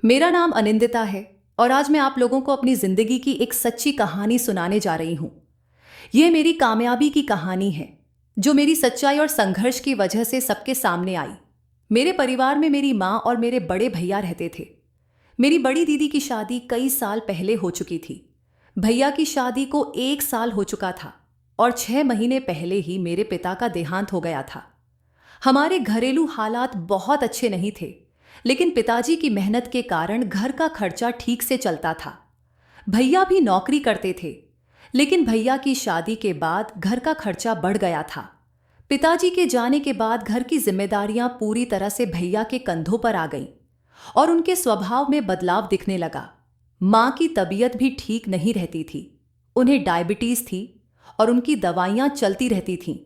मेरा नाम अनिंदिता है और आज मैं आप लोगों को अपनी जिंदगी की एक सच्ची कहानी सुनाने जा रही हूं। यह मेरी कामयाबी की कहानी है, जो मेरी सच्चाई और संघर्ष की वजह से सबके सामने आई। मेरे परिवार में मेरी माँ और मेरे बड़े भैया रहते थे। मेरी बड़ी दीदी की शादी कई साल पहले हो चुकी थी। भैया की शादी को 1 साल हो चुका था और 6 महीने पहले ही मेरे पिता का देहांत हो गया था। हमारे घरेलू हालात बहुत अच्छे नहीं थे, लेकिन पिताजी की मेहनत के कारण घर का खर्चा ठीक से चलता था। भैया भी नौकरी करते थे, लेकिन भैया की शादी के बाद घर का खर्चा बढ़ गया था। पिताजी के जाने के बाद घर की जिम्मेदारियां पूरी तरह से भैया के कंधों पर आ गईं और उनके स्वभाव में बदलाव दिखने लगा। माँ की तबीयत भी ठीक नहीं रहती थी। उन्हें डायबिटीज थी और उनकी दवाइयां चलती रहती थीं।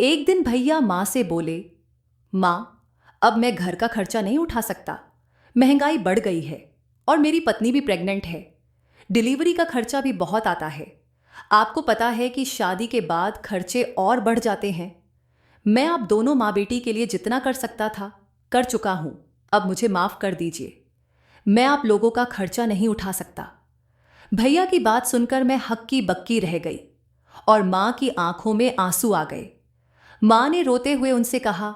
एक दिन भैया माँ से बोले, माँ, अब मैं घर का खर्चा नहीं उठा सकता। महंगाई बढ़ गई है और मेरी पत्नी भी प्रेग्नेंट है। डिलीवरी का खर्चा भी बहुत आता है। आपको पता है कि शादी के बाद खर्चे और बढ़ जाते हैं। मैं आप दोनों माँ बेटी के लिए जितना कर सकता था कर चुका हूं। अब मुझे माफ कर दीजिए। मैं आप लोगों का खर्चा नहीं उठा सकता। भैया की बात सुनकर मैं हक्की बक्की रह गई और माँ की आंखों में आंसू आ गए। माँ ने रोते हुए उनसे कहा,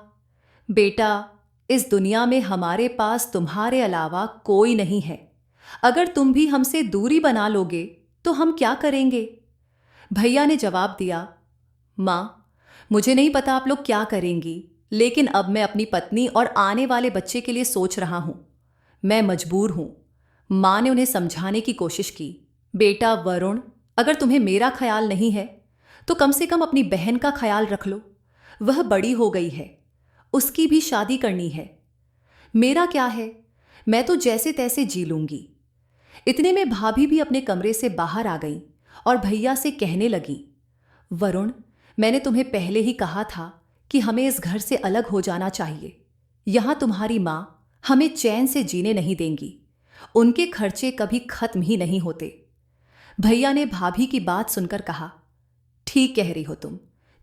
बेटा, इस दुनिया में हमारे पास तुम्हारे अलावा कोई नहीं है। अगर तुम भी हमसे दूरी बना लोगे तो हम क्या करेंगे? भैया ने जवाब दिया, माँ, मुझे नहीं पता आप लोग क्या करेंगी, लेकिन अब मैं अपनी पत्नी और आने वाले बच्चे के लिए सोच रहा हूं। मैं मजबूर हूं। माँ ने उन्हें समझाने की कोशिश की, बेटा वरुण, अगर तुम्हें मेरा ख्याल नहीं है तो कम से कम अपनी बहन का ख्याल रख लो। वह बड़ी हो गई है, उसकी भी शादी करनी है। मेरा क्या है, मैं तो जैसे तैसे जी लूंगी। इतने में भाभी भी अपने कमरे से बाहर आ गई और भैया से कहने लगी, वरुण, मैंने तुम्हें पहले ही कहा था कि हमें इस घर से अलग हो जाना चाहिए। यहां तुम्हारी मां हमें चैन से जीने नहीं देंगी। उनके खर्चे कभी खत्म ही नहीं होते। भैया ने भाभी की बात सुनकर कहा, ठीक कह रही हो तुम।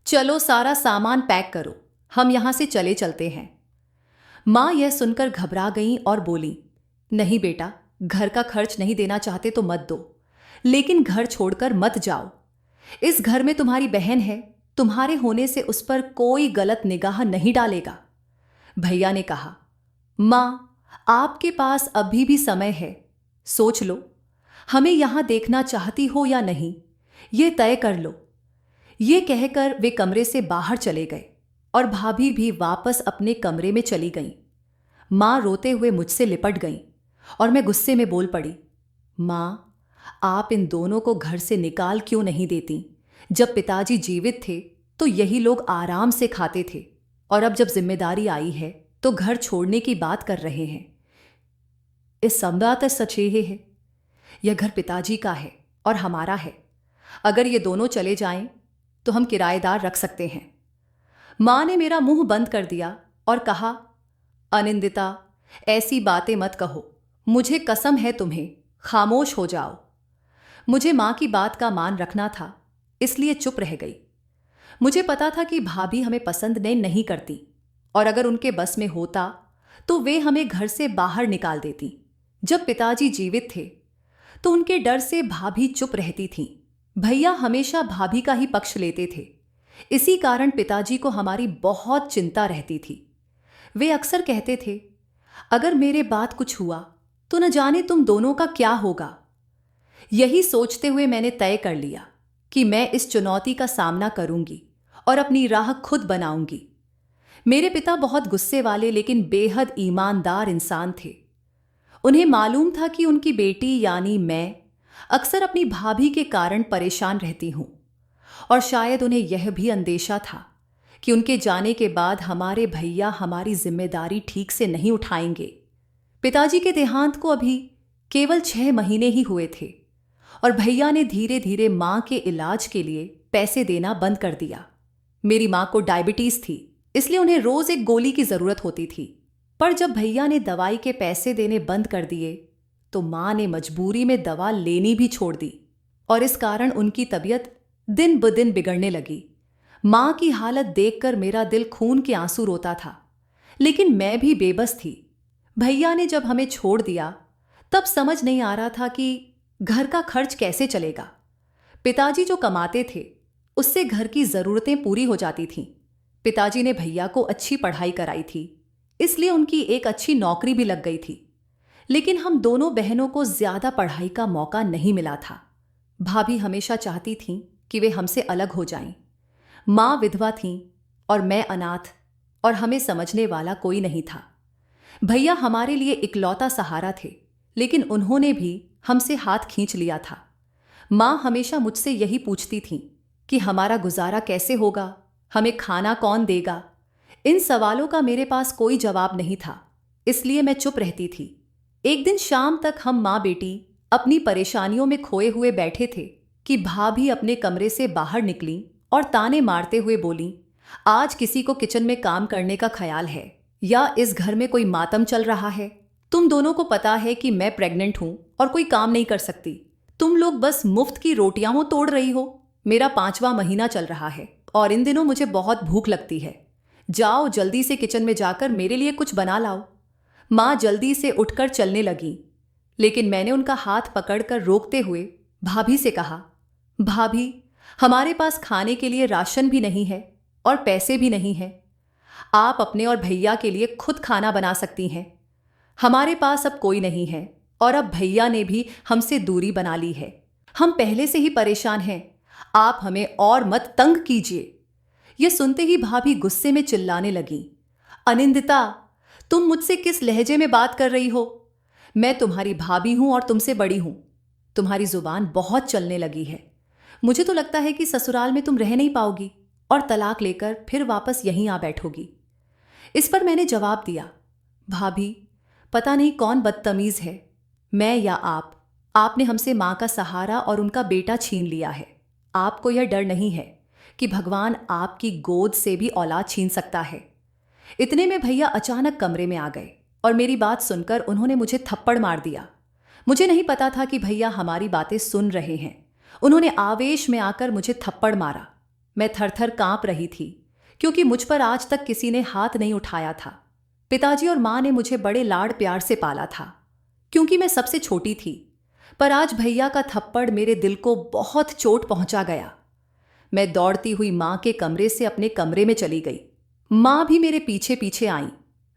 चलो सारा सामान पैक करो, हम यहां से चले चलते हैं। मां यह सुनकर घबरा गईं और बोली, नहीं बेटा, घर का खर्च नहीं देना चाहते तो मत दो, लेकिन घर छोड़कर मत जाओ। इस घर में तुम्हारी बहन है, तुम्हारे होने से उस पर कोई गलत निगाह नहीं डालेगा। भैया ने कहा, मां, आपके पास अभी भी समय है, सोच लो। हमें यहां देखना चाहती हो या नहीं, ये तय कर लो। ये कहकर वे कमरे से बाहर चले गए और भाभी भी वापस अपने कमरे में चली गईं। मां रोते हुए मुझसे लिपट गईं और मैं गुस्से में बोल पड़ी, मां, आप इन दोनों को घर से निकाल क्यों नहीं देती? जब पिताजी जीवित थे तो यही लोग आराम से खाते थे, और अब जब जिम्मेदारी आई है तो घर छोड़ने की बात कर रहे हैं। इस संवाद सच ये है, यह घर पिताजी का है और हमारा है। अगर ये दोनों चले जाएं तो हम किराएदार रख सकते हैं। मां ने मेरा मुंह बंद कर दिया और कहा, अनिंदिता, ऐसी बातें मत कहो। मुझे कसम है तुम्हें, खामोश हो जाओ। मुझे मां की बात का मान रखना था, इसलिए चुप रह गई। मुझे पता था कि भाभी हमें पसंद नहीं करती और अगर उनके बस में होता तो वे हमें घर से बाहर निकाल देती। जब पिताजी जीवित थे तो उनके डर से भाभी चुप रहती थीं। भैया हमेशा भाभी का ही पक्ष लेते थे। इसी कारण पिताजी को हमारी बहुत चिंता रहती थी। वे अक्सर कहते थे, अगर मेरे बाद कुछ हुआ तो न जाने तुम दोनों का क्या होगा। यही सोचते हुए मैंने तय कर लिया कि मैं इस चुनौती का सामना करूंगी और अपनी राह खुद बनाऊंगी। मेरे पिता बहुत गुस्से वाले लेकिन बेहद ईमानदार इंसान थे। उन्हें मालूम था कि उनकी बेटी यानी मैं अक्सर अपनी भाभी के कारण परेशान रहती हूं, और शायद उन्हें यह भी अंदेशा था कि उनके जाने के बाद हमारे भैया हमारी जिम्मेदारी ठीक से नहीं उठाएंगे। पिताजी के देहांत को अभी केवल 6 महीने ही हुए थे और भैया ने धीरे धीरे मां के इलाज के लिए पैसे देना बंद कर दिया। मेरी मां को डायबिटीज थी, इसलिए उन्हें रोज एक गोली की जरूरत होती थी। पर जब भैया ने दवाई के पैसे देने बंद कर दिए तो मां ने मजबूरी में दवा लेनी भी छोड़ दी और इस कारण उनकी तबीयत दिन ब दिन बिगड़ने लगी। मां की हालत देखकर मेरा दिल खून के आंसू रोता था, लेकिन मैं भी बेबस थी। भैया ने जब हमें छोड़ दिया तब समझ नहीं आ रहा था कि घर का खर्च कैसे चलेगा। पिताजी जो कमाते थे उससे घर की ज़रूरतें पूरी हो जाती थीं। पिताजी ने भैया को अच्छी पढ़ाई कराई थी, इसलिए उनकी एक अच्छी नौकरी भी लग गई थी। लेकिन हम दोनों बहनों को ज़्यादा पढ़ाई का मौका नहीं मिला था। भाभी हमेशा चाहती थीं कि वे हमसे अलग हो जाएं। माँ विधवा थीं और मैं अनाथ, और हमें समझने वाला कोई नहीं था। भैया हमारे लिए इकलौता सहारा थे, लेकिन उन्होंने भी हमसे हाथ खींच लिया था। माँ हमेशा मुझसे यही पूछती थीं कि हमारा गुजारा कैसे होगा, हमें खाना कौन देगा। इन सवालों का मेरे पास कोई जवाब नहीं था, इसलिए मैं चुप रहती थी। एक दिन शाम तक हम माँ बेटी अपनी परेशानियों में खोए हुए बैठे थे कि भाभी अपने कमरे से बाहर निकली और ताने मारते हुए बोली, आज किसी को किचन में काम करने का ख्याल है या इस घर में कोई मातम चल रहा है? तुम दोनों को पता है कि मैं प्रेग्नेंट हूं और कोई काम नहीं कर सकती। तुम लोग बस मुफ्त की रोटियां हो तोड़ रही हो। मेरा 5वां महीना चल रहा है और इन दिनों मुझे बहुत भूख लगती है। जाओ जल्दी से किचन में जाकर मेरे लिए कुछ बना लाओ। माँ जल्दी से उठकर चलने लगी, लेकिन मैंने उनका हाथ पकड़कर रोकते हुए भाभी से कहा, भाभी हमारे पास खाने के लिए राशन भी नहीं है और पैसे भी नहीं हैं। आप अपने और भैया के लिए खुद खाना बना सकती हैं। हमारे पास अब कोई नहीं है और अब भैया ने भी हमसे दूरी बना ली है। हम पहले से ही परेशान हैं, आप हमें और मत तंग कीजिए। यह सुनते ही भाभी गुस्से में चिल्लाने लगी, अनिंदिता, तुम मुझसे किस लहजे में बात कर रही हो? मैं तुम्हारी भाभी हूं और तुमसे बड़ी हूं। तुम्हारी जुबान बहुत चलने लगी है। मुझे तो लगता है कि ससुराल में तुम रह नहीं पाओगी और तलाक लेकर फिर वापस यहीं आ बैठोगी। इस पर मैंने जवाब दिया, भाभी पता नहीं कौन बदतमीज है, मैं या आप। आपने हमसे माँ का सहारा और उनका बेटा छीन लिया है। आपको यह डर नहीं है कि भगवान आपकी गोद से भी औलाद छीन सकता है। इतने में भैया अचानक कमरे में आ गए और मेरी बात सुनकर उन्होंने मुझे थप्पड़ मार दिया। मुझे नहीं पता था कि भैया हमारी बातें सुन रहे हैं। उन्होंने आवेश में आकर मुझे थप्पड़ मारा। मैं थरथर कांप रही थी, क्योंकि मुझ पर आज तक किसी ने हाथ नहीं उठाया था। पिताजी और माँ ने मुझे बड़े लाड़ प्यार से पाला था, क्योंकि मैं सबसे छोटी थी। पर आज भैया का थप्पड़ मेरे दिल को बहुत चोट पहुंचा गया। मैं दौड़ती हुई माँ के कमरे से अपने कमरे में चली गई। माँ भी मेरे पीछे पीछे आईं।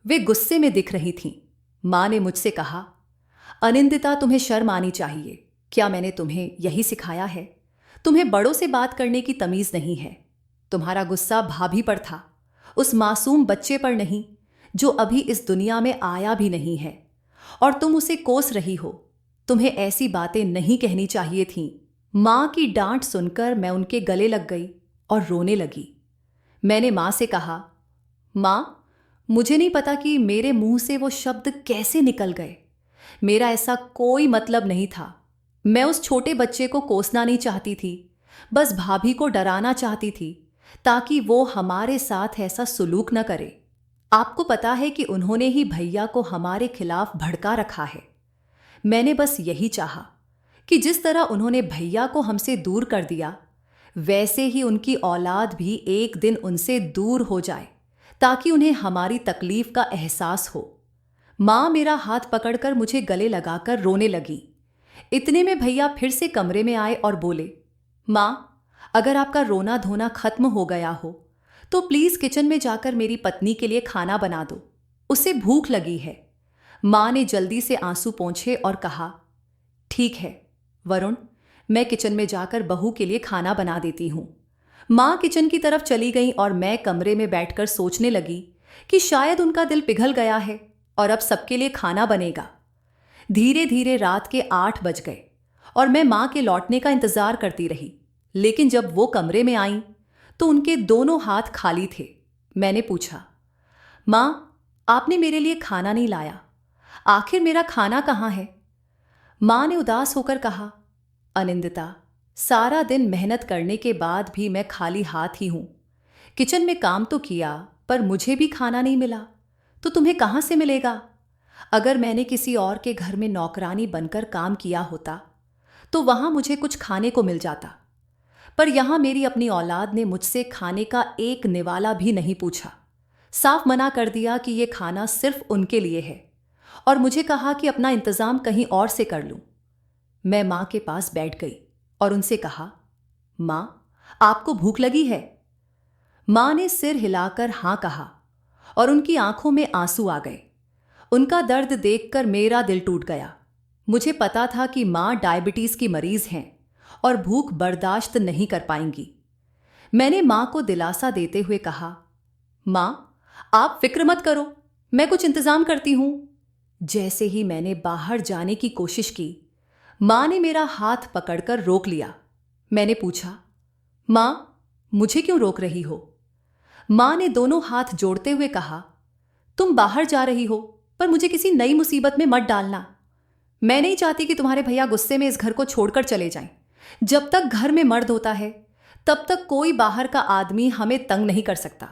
वे गुस्से में दिख रही थीं। माँ ने मुझसे कहा, अनिंदिता, तुम्हें शर्म आनी चाहिए। क्या मैंने तुम्हें यही सिखाया है? तुम्हें बड़ों से बात करने की तमीज नहीं है। तुम्हारा गुस्सा भाभी पर था, उस मासूम बच्चे पर नहीं जो अभी इस दुनिया में आया भी नहीं है, और तुम उसे कोस रही हो। तुम्हें ऐसी बातें नहीं कहनी चाहिए थीं। माँ की डांट सुनकर मैं उनके गले लग गई और रोने लगी। मैंने माँ से कहा, माँ, मुझे नहीं पता कि मेरे मुंह से वो शब्द कैसे निकल गए। मेरा ऐसा कोई मतलब नहीं था। मैं उस छोटे बच्चे को कोसना नहीं चाहती थी, बस भाभी को डराना चाहती थी ताकि वो हमारे साथ ऐसा सुलूक न करे। आपको पता है कि उन्होंने ही भैया को हमारे खिलाफ भड़का रखा है। मैंने बस यही चाहा कि जिस तरह उन्होंने भैया को हमसे दूर कर दिया, वैसे ही उनकी औलाद भी एक दिन उनसे दूर हो जाए, ताकि उन्हें हमारी तकलीफ का एहसास हो। माँ मेरा हाथ पकड़कर मुझे गले लगाकर रोने लगी। इतने में भैया फिर से कमरे में आए और बोले, माँ, अगर आपका रोना धोना खत्म हो गया हो तो प्लीज किचन में जाकर मेरी पत्नी के लिए खाना बना दो, उसे भूख लगी है। माँ ने जल्दी से आंसू पोंछे और कहा, ठीक है वरुण, मैं किचन में जाकर बहू के लिए खाना बना देती हूँ। माँ किचन की तरफ चली गई और मैं कमरे में बैठकर सोचने लगी कि शायद उनका दिल पिघल गया है और अब सबके लिए खाना बनेगा। धीरे धीरे रात के 8 बज गए और मैं माँ के लौटने का इंतजार करती रही, लेकिन जब वो कमरे में आईं तो उनके दोनों हाथ खाली थे। मैंने पूछा, माँ, आपने मेरे लिए खाना नहीं लाया, आखिर मेरा खाना कहाँ है? माँ ने उदास होकर कहा, अनिंदिता, सारा दिन मेहनत करने के बाद भी मैं खाली हाथ ही हूं। किचन में काम तो किया पर मुझे भी खाना नहीं मिला, तो तुम्हें कहाँ से मिलेगा? अगर मैंने किसी और के घर में नौकरानी बनकर काम किया होता तो वहां मुझे कुछ खाने को मिल जाता, पर यहां मेरी अपनी औलाद ने मुझसे खाने का एक निवाला भी नहीं पूछा। साफ मना कर दिया कि यह खाना सिर्फ उनके लिए है और मुझे कहा कि अपना इंतजाम कहीं और से कर लूं। मैं मां के पास बैठ गई और उनसे कहा, मां, आपको भूख लगी है? मां ने सिर हिलाकर हां कहा और उनकी आंखों में आंसू आ गए। उनका दर्द देखकर मेरा दिल टूट गया। मुझे पता था कि मां डायबिटीज की मरीज हैं और भूख बर्दाश्त नहीं कर पाएंगी। मैंने मां को दिलासा देते हुए कहा, मां, आप फिक्र मत करो, मैं कुछ इंतजाम करती हूं। जैसे ही मैंने बाहर जाने की कोशिश की, मां ने मेरा हाथ पकड़कर रोक लिया। मैंने पूछा, मां, मुझे क्यों रोक रही हो? मां ने दोनों हाथ जोड़ते हुए कहा, तुम बाहर जा रही हो, पर मुझे किसी नई मुसीबत में मत डालना। मैं नहीं चाहती कि तुम्हारे भैया गुस्से में इस घर को छोड़कर चले जाएं। जब तक घर में मर्द होता है, तब तक कोई बाहर का आदमी हमें तंग नहीं कर सकता।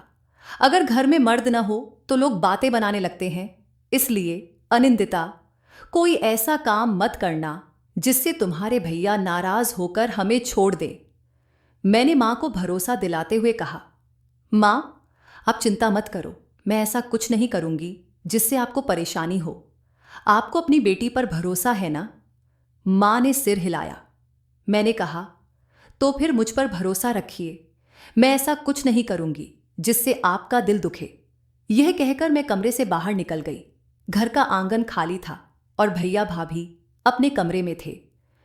अगर घर में मर्द न हो तो लोग बातें बनाने लगते हैं। इसलिए अनिंदिता, कोई ऐसा काम मत करना जिससे तुम्हारे भैया नाराज होकर हमें छोड़ दे। मैंने मां को भरोसा दिलाते हुए कहा, मां, आप चिंता मत करो, मैं ऐसा कुछ नहीं करूंगी जिससे आपको परेशानी हो। आपको अपनी बेटी पर भरोसा है ना? मां ने सिर हिलाया। मैंने कहा, तो फिर मुझ पर भरोसा रखिए, मैं ऐसा कुछ नहीं करूंगी जिससे आपका दिल दुखे। यह कहकर मैं कमरे से बाहर निकल गई। घर का आंगन खाली था और भैया भाभी अपने कमरे में थे।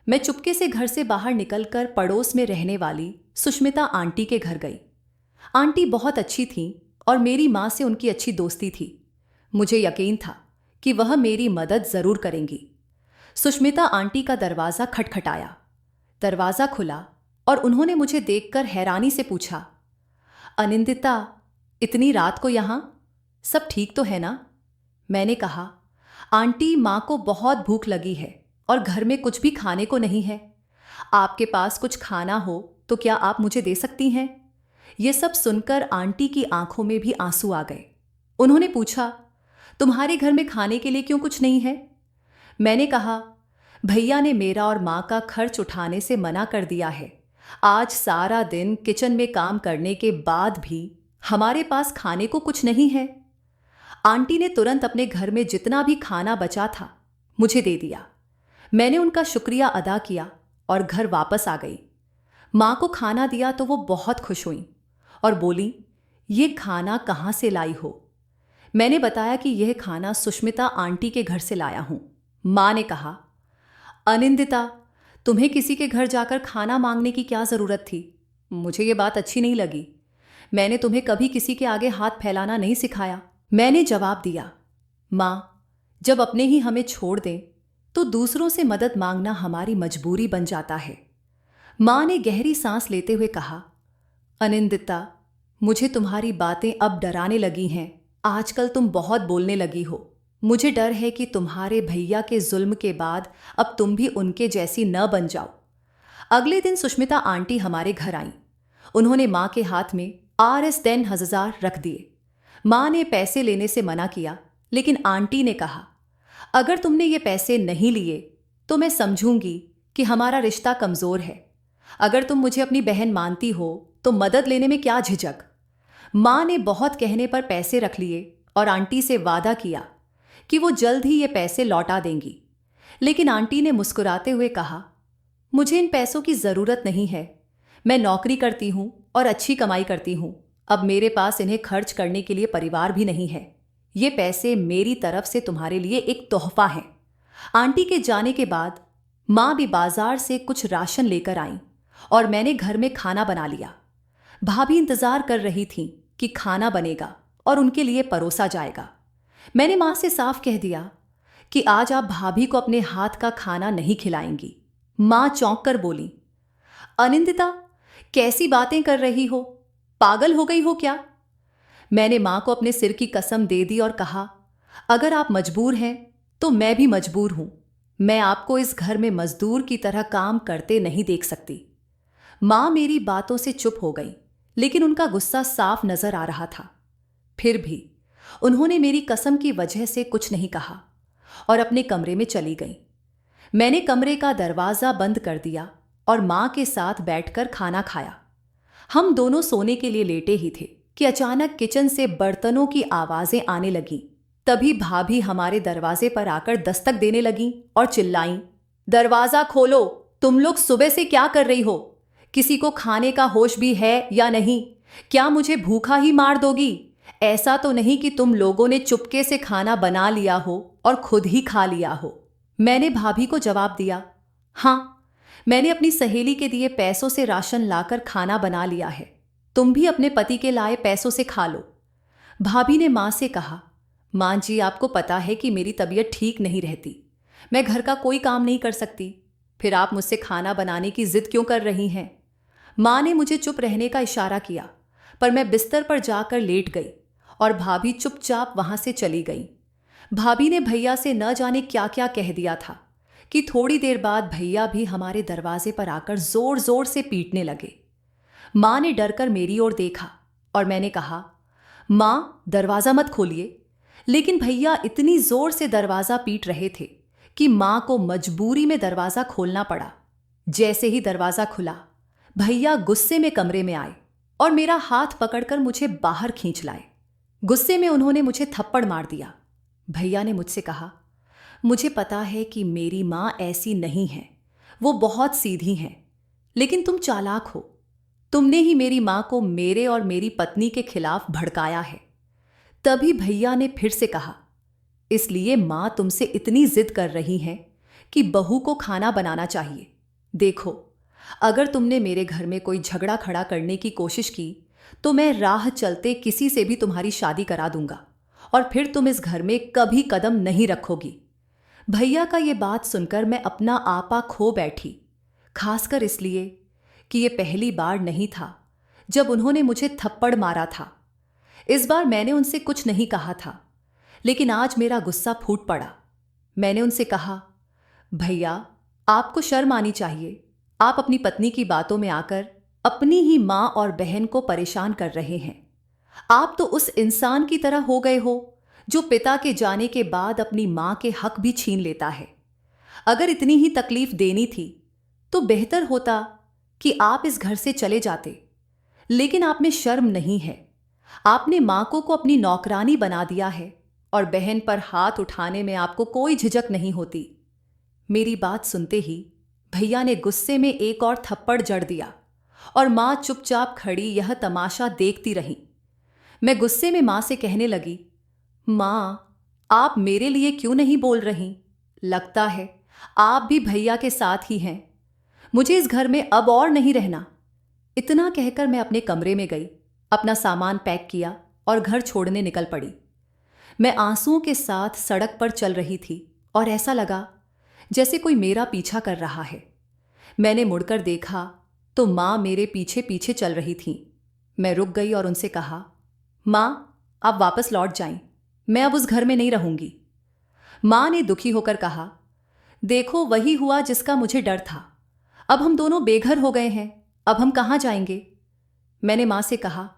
मैं चुपके से घर से बाहर निकलकर पड़ोस में रहने वाली सुष्मिता आंटी के घर गई। आंटी बहुत अच्छी थीं और मेरी मां से उनकी अच्छी दोस्ती थी। मुझे यकीन था कि वह मेरी मदद जरूर करेंगी। सुष्मिता आंटी का दरवाजा खटखटाया। दरवाजा खुला और उन्होंने मुझे देखकर हैरानी से पूछा, अनिंदिता, इतनी रात को यहां? सब ठीक तो है ना? मैंने कहा, आंटी, मां को बहुत भूख लगी है और घर में कुछ भी खाने को नहीं है। आपके पास कुछ खाना हो तो क्या आप मुझे दे सकती हैं? यह सब सुनकर आंटी की आंखों में भी आंसू आ गए। उन्होंने पूछा, तुम्हारे घर में खाने के लिए क्यों कुछ नहीं है? मैंने कहा, भैया ने मेरा और मां का खर्च उठाने से मना कर दिया है। आज सारा दिन किचन में काम करने के बाद भी हमारे पास खाने को कुछ नहीं है। आंटी ने तुरंत अपने घर में जितना भी खाना बचा था मुझे दे दिया। मैंने उनका शुक्रिया अदा किया और घर वापस आ गई। मां को खाना दिया तो वो बहुत खुश हुई और बोली, ये खाना कहाँ से लाई हो? मैंने बताया कि यह खाना सुष्मिता आंटी के घर से लाया हूं। मां ने कहा, अनिंदिता, तुम्हें किसी के घर जाकर खाना मांगने की क्या जरूरत थी? मुझे ये बात अच्छी नहीं लगी। मैंने तुम्हें कभी किसी के आगे हाथ फैलाना नहीं सिखाया। मैंने जवाब दिया, मां, जब अपने ही हमें छोड़ दें तो दूसरों से मदद मांगना हमारी मजबूरी बन जाता है। मां ने गहरी सांस लेते हुए कहा, अनिंदिता, मुझे तुम्हारी बातें अब डराने लगी हैं। आजकल तुम बहुत बोलने लगी हो। मुझे डर है कि तुम्हारे भैया के जुल्म के बाद अब तुम भी उनके जैसी न बन जाओ। अगले दिन सुष्मिता आंटी हमारे घर आईं। उन्होंने मां के हाथ में Rs10,000 रख दिए। मां ने पैसे लेने से मना किया, लेकिन आंटी ने कहा, अगर तुमने ये पैसे नहीं लिए तो मैं समझूंगी कि हमारा रिश्ता कमजोर है। अगर तुम मुझे अपनी बहन मानती हो तो मदद लेने में क्या झिझक। मां ने बहुत कहने पर पैसे रख लिए और आंटी से वादा किया कि वो जल्द ही ये पैसे लौटा देंगी। लेकिन आंटी ने मुस्कुराते हुए कहा, मुझे इन पैसों की जरूरत नहीं है। मैं नौकरी करती हूं और अच्छी कमाई करती हूं। अब मेरे पास इन्हें खर्च करने के लिए परिवार भी नहीं है। ये पैसे मेरी तरफ से तुम्हारे लिए एक तोहफा है। आंटी के जाने के बाद मां भी बाजार से कुछ राशन लेकर आईं और मैंने घर में खाना बना लिया। भाभी इंतजार कर रही थीं कि खाना बनेगा और उनके लिए परोसा जाएगा। मैंने मां से साफ कह दिया कि आज आप भाभी को अपने हाथ का खाना नहीं खिलाएंगी। मां चौंक कर बोली, अनिंदिता, कैसी बातें कर रही हो? पागल हो गई हो क्या? मैंने मां को अपने सिर की कसम दे दी और कहा, अगर आप मजबूर हैं तो मैं भी मजबूर हूं। मैं आपको इस घर में मजदूर की तरह काम करते नहीं देख सकती। मां मेरी बातों से चुप हो गई, लेकिन उनका गुस्सा साफ नजर आ रहा था। फिर भी उन्होंने मेरी कसम की वजह से कुछ नहीं कहा और अपने कमरे में चली गईं। मैंने कमरे का दरवाजा बंद कर दिया और मां के साथ बैठकर खाना खाया। हम दोनों सोने के लिए लेटे ही थे कि अचानक किचन से बर्तनों की आवाजें आने लगीं। तभी भाभी हमारे दरवाजे पर आकर दस्तक देने लगीं और चिल्लाईं, दरवाजा खोलो, तुम लोग सुबह से क्या कर रही हो? किसी को खाने का होश भी है या नहीं? क्या मुझे भूखा ही मार दोगी? ऐसा तो नहीं कि तुम लोगों ने चुपके से खाना बना लिया हो और खुद ही खा लिया हो। मैंने भाभी को जवाब दिया, हाँ, मैंने अपनी सहेली के दिए पैसों से राशन लाकर खाना बना लिया है। तुम भी अपने पति के लाए पैसों से खा लो। भाभी ने माँ से कहा, माँ जी, आपको पता है कि मेरी तबीयत ठीक नहीं रहती, मैं घर का कोई काम नहीं कर सकती, फिर आप मुझसे खाना बनाने की जिद क्यों कर रही हैं? माँ ने मुझे चुप रहने का इशारा किया, पर मैं बिस्तर पर जाकर लेट गई और भाभी चुपचाप वहां से चली गई। भाभी ने भैया से न जाने क्या क्या कह दिया था कि थोड़ी देर बाद भैया भी हमारे दरवाजे पर आकर जोर जोर से पीटने लगे। माँ ने डरकर मेरी ओर देखा और मैंने कहा, माँ, दरवाजा मत खोलिए। लेकिन भैया इतनी जोर से दरवाजा पीट रहे थे कि माँ को मजबूरी में दरवाजा खोलना पड़ा। जैसे ही दरवाजा खुला, भैया गुस्से में कमरे में आए और मेरा हाथ पकड़कर मुझे बाहर खींच लाए। गुस्से में उन्होंने मुझे थप्पड़ मार दिया। भैया ने मुझसे कहा, मुझे पता है कि मेरी माँ ऐसी नहीं है, वो बहुत सीधी हैं, लेकिन तुम चालाक हो। तुमने ही मेरी माँ को मेरे और मेरी पत्नी के खिलाफ भड़काया है। तभी भैया ने फिर से कहा, इसलिए माँ तुमसे इतनी जिद कर रही हैं कि बहू को खाना बनाना चाहिए। देखो, अगर तुमने मेरे घर में कोई झगड़ा खड़ा करने की कोशिश की तो मैं राह चलते किसी से भी तुम्हारी शादी करा दूंगा और फिर तुम इस घर में कभी कदम नहीं रखोगी। भैया का ये बात सुनकर मैं अपना आपा खो बैठी, खासकर इसलिए कि ये पहली बार नहीं था जब उन्होंने मुझे थप्पड़ मारा था। इस बार मैंने उनसे कुछ नहीं कहा था, लेकिन आज मेरा गुस्सा फूट पड़ा। मैंने उनसे कहा, भैया, आपको शर्म आनी चाहिए। आप अपनी पत्नी की बातों में आकर अपनी ही माँ और बहन को परेशान कर रहे हैं। आप तो उस इंसान की तरह हो गए हो जो पिता के जाने के बाद अपनी माँ के हक भी छीन लेता है। अगर इतनी ही तकलीफ देनी थी तो बेहतर होता कि आप इस घर से चले जाते, लेकिन आप में शर्म नहीं है। आपने माँ को अपनी नौकरानी बना दिया है और बहन पर हाथ उठाने में आपको कोई झिझक नहीं होती। मेरी बात सुनते ही भैया ने गुस्से में एक और थप्पड़ जड़ दिया और माँ चुपचाप खड़ी यह तमाशा देखती रही। मैं गुस्से में माँ से कहने लगी, माँ, आप मेरे लिए क्यों नहीं बोल रही? लगता है आप भी भैया के साथ ही हैं। मुझे इस घर में अब और नहीं रहना। इतना कहकर मैं अपने कमरे में गई, अपना सामान पैक किया और घर छोड़ने निकल पड़ी। मैं आंसुओं के साथ सड़क पर चल रही थी और ऐसा लगा जैसे कोई मेरा पीछा कर रहा है। मैंने मुड़कर देखा तो माँ मेरे पीछे पीछे चल रही थीं। मैं रुक गई और उनसे कहा, माँ, आप वापस लौट जाएं, मैं अब उस घर में नहीं रहूंगी। माँ ने दुखी होकर कहा, देखो, वही हुआ जिसका मुझे डर था। अब हम दोनों बेघर हो गए हैं, अब हम कहाँ जाएंगे? मैंने माँ से कहा,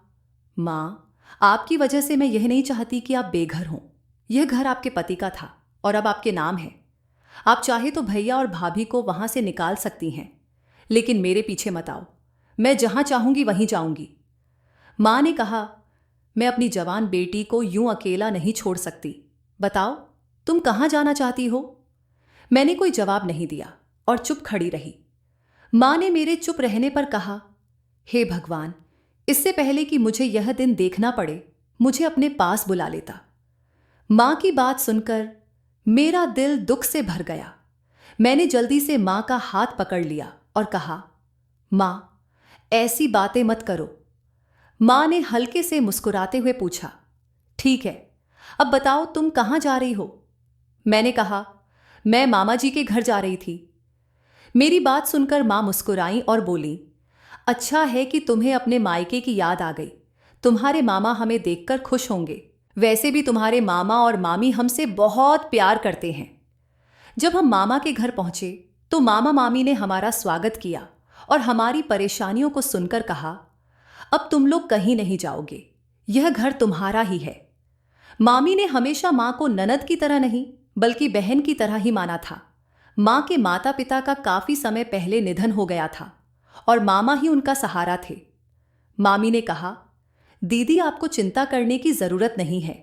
माँ, आपकी वजह से मैं यह नहीं चाहती कि आप बेघर हों। यह घर आपके पति का था और अब आपके नाम है। आप चाहे तो भैया और भाभी को वहां से निकाल सकती हैं, लेकिन मेरे पीछे मत आओ। मैं जहां चाहूंगी वहीं जाऊंगी। माँ ने कहा, मैं अपनी जवान बेटी को यूं अकेला नहीं छोड़ सकती। बताओ, तुम कहां जाना चाहती हो? मैंने कोई जवाब नहीं दिया और चुप खड़ी रही। माँ ने मेरे चुप रहने पर कहा, हे भगवान, इससे पहले कि मुझे यह दिन देखना पड़े, मुझे अपने पास बुला लेता। माँ की बात सुनकर मेरा दिल दुख से भर गया। मैंने जल्दी से माँ का हाथ पकड़ लिया और कहा, माँ, ऐसी बातें मत करो। माँ ने हल्के से मुस्कुराते हुए पूछा, ठीक है, अब बताओ तुम कहाँ जा रही हो? मैंने कहा, मैं मामा जी के घर जा रही थी। मेरी बात सुनकर माँ मुस्कुराई और बोली, अच्छा है कि तुम्हें अपने मायके की याद आ गई। तुम्हारे मामा हमें देखकर खुश होंगे। वैसे भी तुम्हारे मामा और मामी हमसे बहुत प्यार करते हैं। जब हम मामा के घर पहुंचे तो मामा मामी ने हमारा स्वागत किया और हमारी परेशानियों को सुनकर कहा, अब तुम लोग कहीं नहीं जाओगे, यह घर तुम्हारा ही है। मामी ने हमेशा माँ को ननद की तरह नहीं बल्कि बहन की तरह ही माना था। माँ के माता पिता का काफी समय पहले निधन हो गया था और मामा ही उनका सहारा थे। मामी ने कहा, दीदी, आपको चिंता करने की जरूरत नहीं है।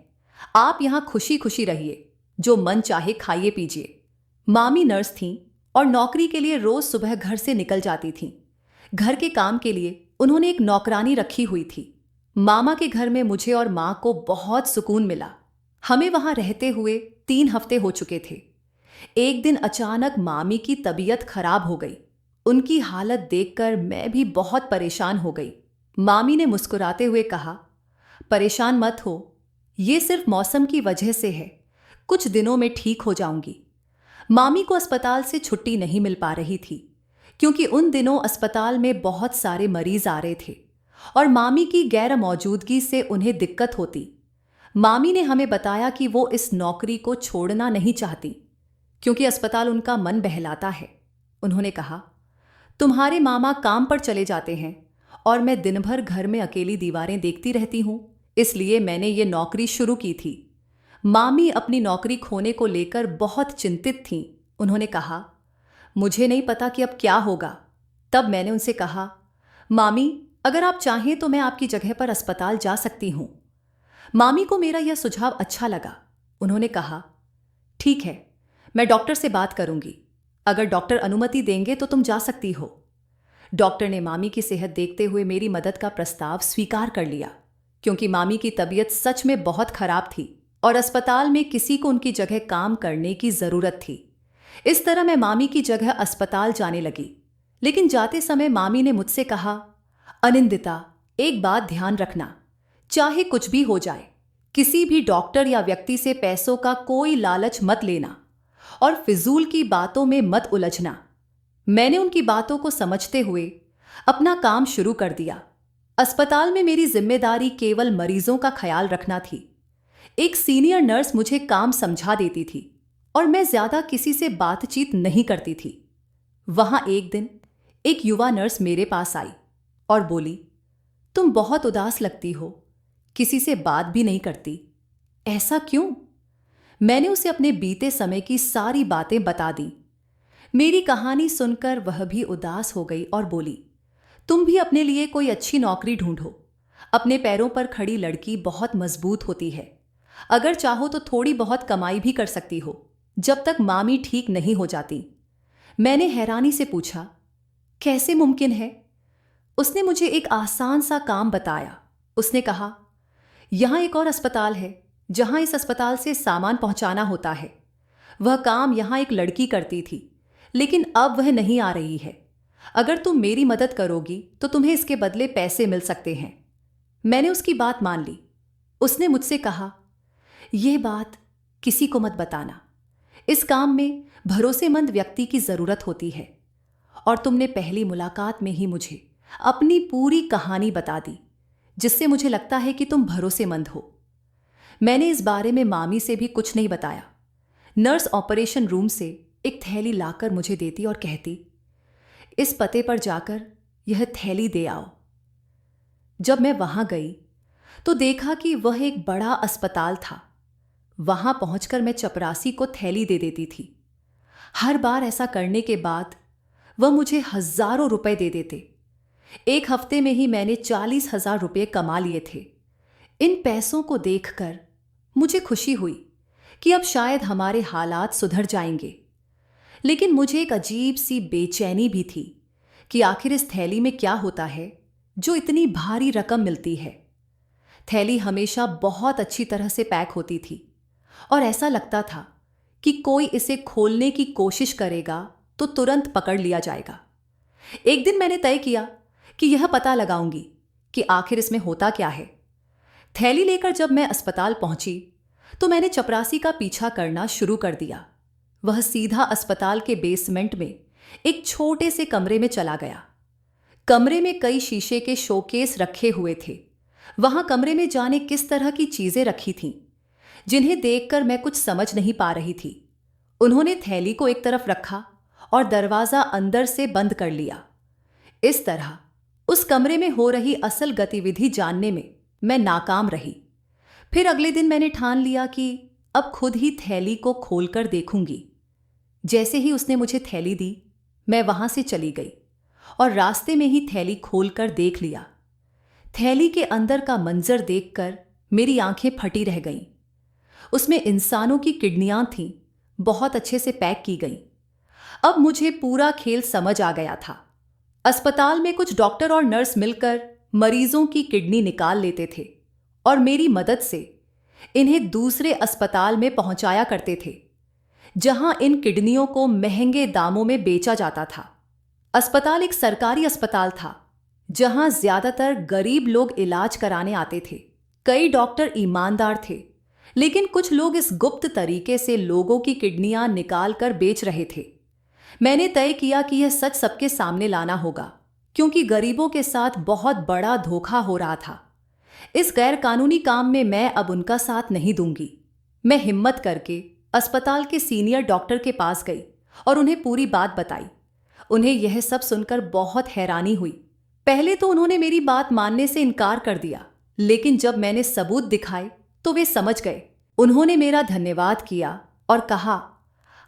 आप यहाँ खुशी खुशी रहिए, जो मन चाहे खाइए पीजिए। मामी नर्स थीं और नौकरी के लिए रोज सुबह घर से निकल जाती थीं। घर के काम के लिए उन्होंने एक नौकरानी रखी हुई थी। मामा के घर में मुझे और माँ को बहुत सुकून मिला। हमें वहां रहते हुए 3 हफ्ते हो चुके थे। एक दिन अचानक मामी की तबीयत खराब हो गई। उनकी हालत देखकर मैं भी बहुत परेशान हो गई। मामी ने मुस्कुराते हुए कहा, परेशान मत हो, ये सिर्फ मौसम की वजह से है, कुछ दिनों में ठीक हो जाऊंगी। मामी को अस्पताल से छुट्टी नहीं मिल पा रही थी, क्योंकि उन दिनों अस्पताल में बहुत सारे मरीज आ रहे थे और मामी की गैर मौजूदगी से उन्हें दिक्कत होती। मामी ने हमें बताया कि वो इस नौकरी को छोड़ना नहीं चाहती, क्योंकि अस्पताल उनका मन बहलाता है। उन्होंने कहा, तुम्हारे मामा काम पर चले जाते हैं और मैं दिन भर घर में अकेली दीवारें देखती रहती हूं, इसलिए मैंने ये नौकरी शुरू की थी। मामी अपनी नौकरी खोने को लेकर बहुत चिंतित थीं। उन्होंने कहा, मुझे नहीं पता कि अब क्या होगा। तब मैंने उनसे कहा, मामी, अगर आप चाहें तो मैं आपकी जगह पर अस्पताल जा सकती हूं। मामी को मेरा यह सुझाव अच्छा लगा। उन्होंने कहा, ठीक है, मैं डॉक्टर से बात करूंगी। अगर डॉक्टर अनुमति देंगे तो तुम जा सकती हो। डॉक्टर ने मामी की सेहत देखते हुए मेरी मदद का प्रस्ताव स्वीकार कर लिया, क्योंकि मामी की तबीयत सच में बहुत खराब थी और अस्पताल में किसी को उनकी जगह काम करने की जरूरत थी। इस तरह मैं मामी की जगह अस्पताल जाने लगी। लेकिन जाते समय मामी ने मुझसे कहा, अनिंदिता, एक बात ध्यान रखना, चाहे कुछ भी हो जाए, किसी भी डॉक्टर या व्यक्ति से पैसों का कोई लालच मत लेना और फिजूल की बातों में मत उलझना। मैंने उनकी बातों को समझते हुए अपना काम शुरू कर दिया। अस्पताल में मेरी जिम्मेदारी केवल मरीजों का ख्याल रखना थी। एक सीनियर नर्स मुझे काम समझा देती थी और मैं ज्यादा किसी से बातचीत नहीं करती थी। वहां एक दिन एक युवा नर्स मेरे पास आई और बोली, तुम बहुत उदास लगती हो, किसी से बात भी नहीं करती, ऐसा क्यों? मैंने उसे अपने बीते समय की सारी बातें बता दी। मेरी कहानी सुनकर वह भी उदास हो गई और बोली, तुम भी अपने लिए कोई अच्छी नौकरी ढूंढो। अपने पैरों पर खड़ी लड़की बहुत मजबूत होती है। अगर चाहो तो थोड़ी बहुत कमाई भी कर सकती हो, जब तक मामी ठीक नहीं हो जाती। मैंने हैरानी से पूछा, कैसे मुमकिन है? उसने मुझे एक आसान सा काम बताया। उसने कहा, यहां एक और अस्पताल है जहां इस अस्पताल से सामान पहुंचाना होता है। वह काम यहां एक लड़की करती थी, लेकिन अब वह नहीं आ रही है। अगर तुम मेरी मदद करोगी तो तुम्हें इसके बदले पैसे मिल सकते हैं। मैंने उसकी बात मान ली। उसने मुझसे कहा, यह बात किसी को मत बताना। इस काम में भरोसेमंद व्यक्ति की जरूरत होती है और तुमने पहली मुलाकात में ही मुझे अपनी पूरी कहानी बता दी, जिससे मुझे लगता है कि तुम भरोसेमंद हो। मैंने इस बारे में मामी से भी कुछ नहीं बताया। नर्स ऑपरेशन रूम से एक थैली लाकर मुझे देती और कहती, इस पते पर जाकर यह थैली दे आओ। जब मैं वहां गई तो देखा कि वह एक बड़ा अस्पताल था। वहां पहुंचकर मैं चपरासी को थैली दे देती थी। हर बार ऐसा करने के बाद वह मुझे हजारों रुपए दे देते। एक हफ्ते में ही मैंने 40,000 रुपये कमा लिए थे। इन पैसों को देखकर मुझे खुशी हुई कि अब शायद हमारे हालात सुधर जाएंगे। लेकिन मुझे एक अजीब सी बेचैनी भी थी कि आखिर इस थैली में क्या होता है जो इतनी भारी रकम मिलती है। थैली हमेशा बहुत अच्छी तरह से पैक होती थी और ऐसा लगता था कि कोई इसे खोलने की कोशिश करेगा तो तुरंत पकड़ लिया जाएगा। एक दिन मैंने तय किया कि यह पता लगाऊंगी कि आखिर इसमें होता क्या है। थैली लेकर जब मैं अस्पताल पहुंची तो मैंने चपरासी का पीछा करना शुरू कर दिया। वह सीधा अस्पताल के बेसमेंट में एक छोटे से कमरे में चला गया। कमरे में कई शीशे के शोकेस रखे हुए थे। वहां कमरे में जाने किस तरह की चीजें रखी थीं, जिन्हें देखकर मैं कुछ समझ नहीं पा रही थी। उन्होंने थैली को एक तरफ रखा और दरवाजा अंदर से बंद कर लिया। इस तरह उस कमरे में हो रही असल गतिविधि जानने में मैं नाकाम रही। फिर अगले दिन मैंने ठान लिया कि अब खुद ही थैली को खोलकर देखूंगी। जैसे ही उसने मुझे थैली दी, मैं वहां से चली गई और रास्ते में ही थैली खोलकर देख लिया। थैली के अंदर का मंजर देखकर मेरी आंखें फटी रह गईं। उसमें इंसानों की किडनियां थीं, बहुत अच्छे से पैक की गईं। अब मुझे पूरा खेल समझ आ गया था। अस्पताल में कुछ डॉक्टर और नर्स मिलकर मरीजों की किडनी निकाल लेते थे और मेरी मदद से इन्हें दूसरे अस्पताल में पहुंचाया करते थे, जहां इन किडनियों को महंगे दामों में बेचा जाता था। अस्पताल एक सरकारी अस्पताल था, जहां ज्यादातर गरीब लोग इलाज कराने आते थे। कई डॉक्टर ईमानदार थे, लेकिन कुछ लोग इस गुप्त तरीके से लोगों की किडनियां निकाल कर बेच रहे थे। मैंने तय किया कि यह सच सबके सामने लाना होगा, क्योंकि गरीबों के साथ बहुत बड़ा धोखा हो रहा था। इस गैरकानूनी काम में मैं अब उनका साथ नहीं दूंगी। मैं हिम्मत करके अस्पताल के सीनियर डॉक्टर के पास गई और उन्हें पूरी बात बताई। उन्हें यह सब सुनकर बहुत हैरानी हुई। पहले तो उन्होंने मेरी बात मानने से इनकार कर दिया, लेकिन जब मैंने सबूत दिखाए तो वे समझ गए। उन्होंने मेरा धन्यवाद किया और कहा,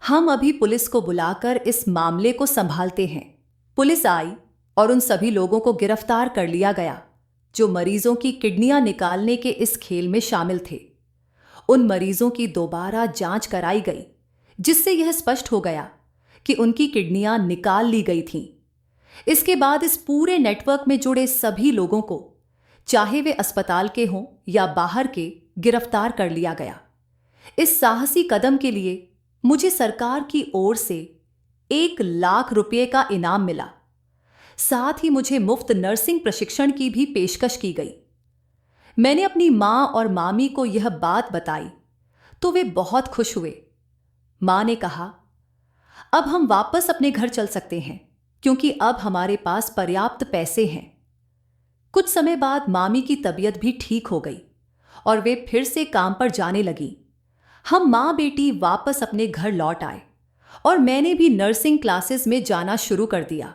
हम अभी पुलिस को बुलाकर इस मामले को संभालते हैं। पुलिस आई और उन सभी लोगों को गिरफ्तार कर लिया गया जो मरीजों की किडनियां निकालने के इस खेल में शामिल थे। उन मरीजों की दोबारा जांच कराई गई, जिससे यह स्पष्ट हो गया कि उनकी किडनियां निकाल ली गई थीं। इसके बाद इस पूरे नेटवर्क में जुड़े सभी लोगों को, चाहे वे अस्पताल के हों या बाहर के, गिरफ्तार कर लिया गया। इस साहसी कदम के लिए मुझे सरकार की ओर से 1 लाख रुपये का इनाम मिला। साथ ही मुझे मुफ्त नर्सिंग प्रशिक्षण की भी पेशकश की गई। मैंने अपनी मां और मामी को यह बात बताई तो वे बहुत खुश हुए। मां ने कहा, अब हम वापस अपने घर चल सकते हैं, क्योंकि अब हमारे पास पर्याप्त पैसे हैं। कुछ समय बाद मामी की तबीयत भी ठीक हो गई और वे फिर से काम पर जाने लगी। हम मां बेटी वापस अपने घर लौट आए और मैंने भी नर्सिंग क्लासेस में जाना शुरू कर दिया।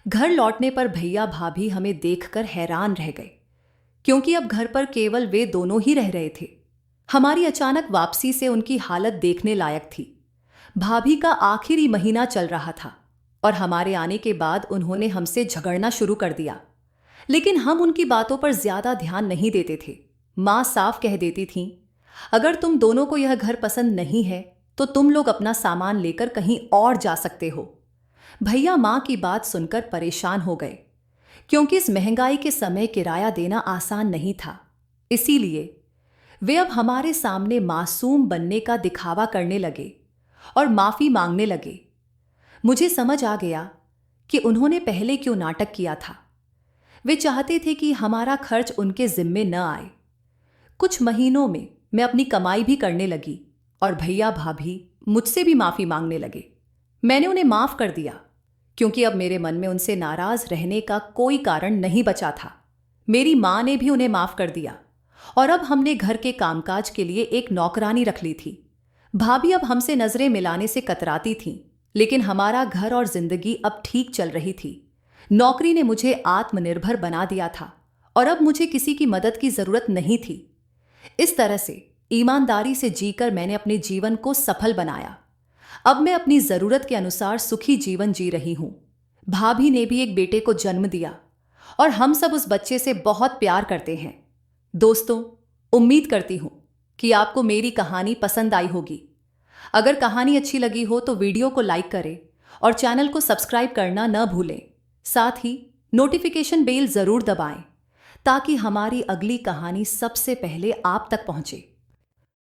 घर लौटने पर भैया भाभी हमें देखकर हैरान रह गए, क्योंकि अब घर पर केवल वे दोनों ही रह रहे थे। हमारी अचानक वापसी से उनकी हालत देखने लायक थी। भाभी का आखिरी महीना चल रहा था और हमारे आने के बाद उन्होंने हमसे झगड़ना शुरू कर दिया, लेकिन हम उनकी बातों पर ज्यादा ध्यान नहीं देते थे। मां साफ कह देती थीं, अगर तुम दोनों को यह घर पसंद नहीं है तो तुम लोग अपना सामान लेकर कहीं और जा सकते हो। भैया मां की बात सुनकर परेशान हो गए, क्योंकि इस महंगाई के समय किराया देना आसान नहीं था। इसीलिए वे अब हमारे सामने मासूम बनने का दिखावा करने लगे और माफी मांगने लगे। मुझे समझ आ गया कि उन्होंने पहले क्यों नाटक किया था। वे चाहते थे कि हमारा खर्च उनके जिम्मे न आए। कुछ महीनों में मैं अपनी कमाई भी करने लगी और भैया भाभी मुझसे भी माफी मांगने लगे। मैंने उन्हें माफ कर दिया, क्योंकि अब मेरे मन में उनसे नाराज रहने का कोई कारण नहीं बचा था। मेरी मां ने भी उन्हें माफ कर दिया और अब हमने घर के कामकाज के लिए एक नौकरानी रख ली थी। भाभी अब हमसे नजरें मिलाने से कतराती थीं, लेकिन हमारा घर और जिंदगी अब ठीक चल रही थी। नौकरी ने मुझे आत्मनिर्भर बना दिया था और अब मुझे किसी की मदद की जरूरत नहीं थी। इस तरह से ईमानदारी से जीकर मैंने अपने जीवन को सफल बनाया। अब मैं अपनी जरूरत के अनुसार सुखी जीवन जी रही हूं। भाभी ने भी एक बेटे को जन्म दिया और हम सब उस बच्चे से बहुत प्यार करते हैं। दोस्तों, उम्मीद करती हूं कि आपको मेरी कहानी पसंद आई होगी। अगर कहानी अच्छी लगी हो तो वीडियो को लाइक करें और चैनल को सब्सक्राइब करना न भूलें। साथ ही नोटिफिकेशन बेल जरूर दबाएं, ताकि हमारी अगली कहानी सबसे पहले आप तक पहुंचे।